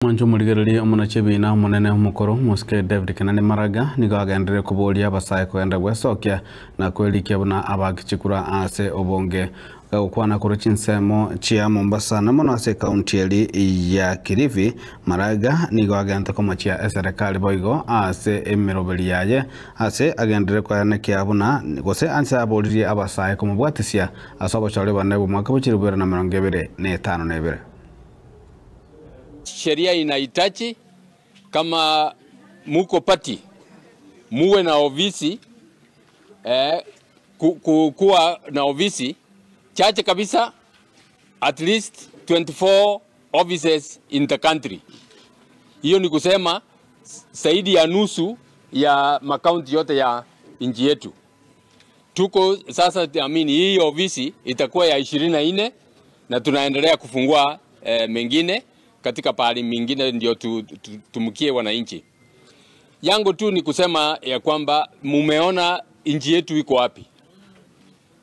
Mwanjo muligereri omunachebina munene mukuru muske David Kenani Maraga nigo agendere kuboria abasaye kwenda gwesokia na kwelikia buna abakichikura ase obonge gukwana kuru chinsemo chia Mombasa na mono ase kaunti ya Kilifi. Maraga nigo agente komachia serikali boigo ase emirobeli yaye ase agendere kwanekia buna gose anse aboririe abasaye kumubwatisia asobo chale bane bumwaka buchiribwera na 2025. Sheria inahitaji kama muko pati muwe na ofisi kuwa na ofisi chache kabisa, at least 24 offices in the country. Hiyo ni kusema zaidi ya nusu ya makaunti yote ya nchi yetu. Tuko sasa, hii ofisi itakuwa ya 24 na tunaendelea kufungua mengine katika pahali mingine ndio tumukie wananchi. Yangu tu ni kusema ya kwamba mumeona nchi yetu iko wapi.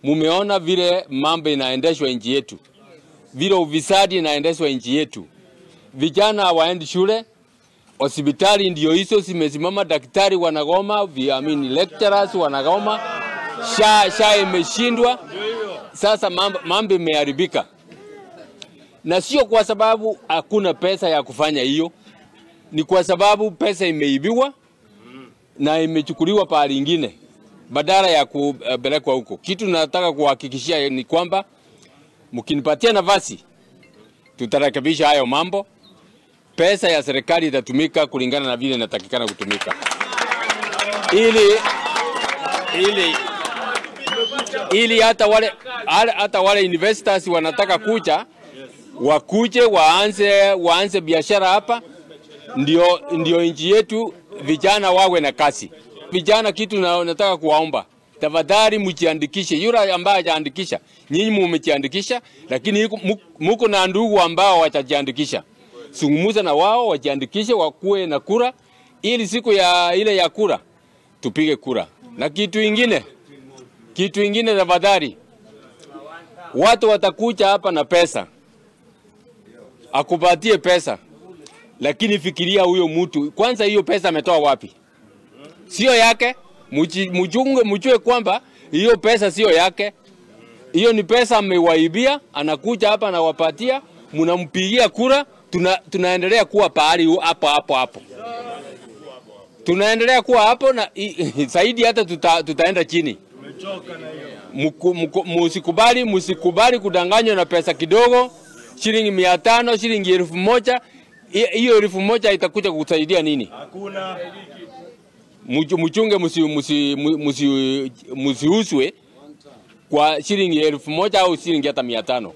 Mumeona vile mambo inaendeshwa nchi yetu. Vile ufisadi inaendeshwa nchi yetu. Vijana waendi shule, hospitali ndio hizo zimesimama, daktari wanagoma, lecturers wanagoma, SHA imeshindwa. Sasa mambo imeharibika. Na sio kwa sababu hakuna pesa ya kufanya hiyo, ni kwa sababu pesa imeibiwa na imechukuliwa pahali ingine badala ya kupelekwa huko. Kitu nataka kuhakikishia ni kwamba mkinipatia nafasi tutarekebisha hayo mambo. Pesa ya serikali itatumika kulingana na vile inatakikana kutumika, ili hata wale investors wanataka kuja wakuje waanze biashara hapa, ndio nchi yetu vijana wawe na kasi. Vijana, kitu nataka kuwaomba, tafadhali mjiandikishe. Yule ambaye hajaandikisha, nyinyi mumejiandikisha, lakini muko na ndugu ambao watajiandikisha. Zungumza na wao wajiandikishe, wakuwe na kura, ili siku ile ya kura tupige kura. Na kitu ingine tafadhali, watu watakuja hapa na pesa, akupatie pesa, lakini fikiria huyo mtu kwanza, hiyo pesa ametoa wapi? Sio yake. Mjue kwamba hiyo pesa sio yake. Hiyo ni pesa amewaibia, anakuja hapa na wapatia, mnampigia kura, tunaendelea kuwa pahali hapo. Tunaendelea kuwa hapo na zaidi, hata tutaenda chini. Musikubali kudanganywa na pesa kidogo, shilingi 500, shilingi 1000. Hiyo 1000 itakuja kukusaidia nini? Hakuna. Mchunge musiuswe kwa shilingi 1000 au shilingi hata 500.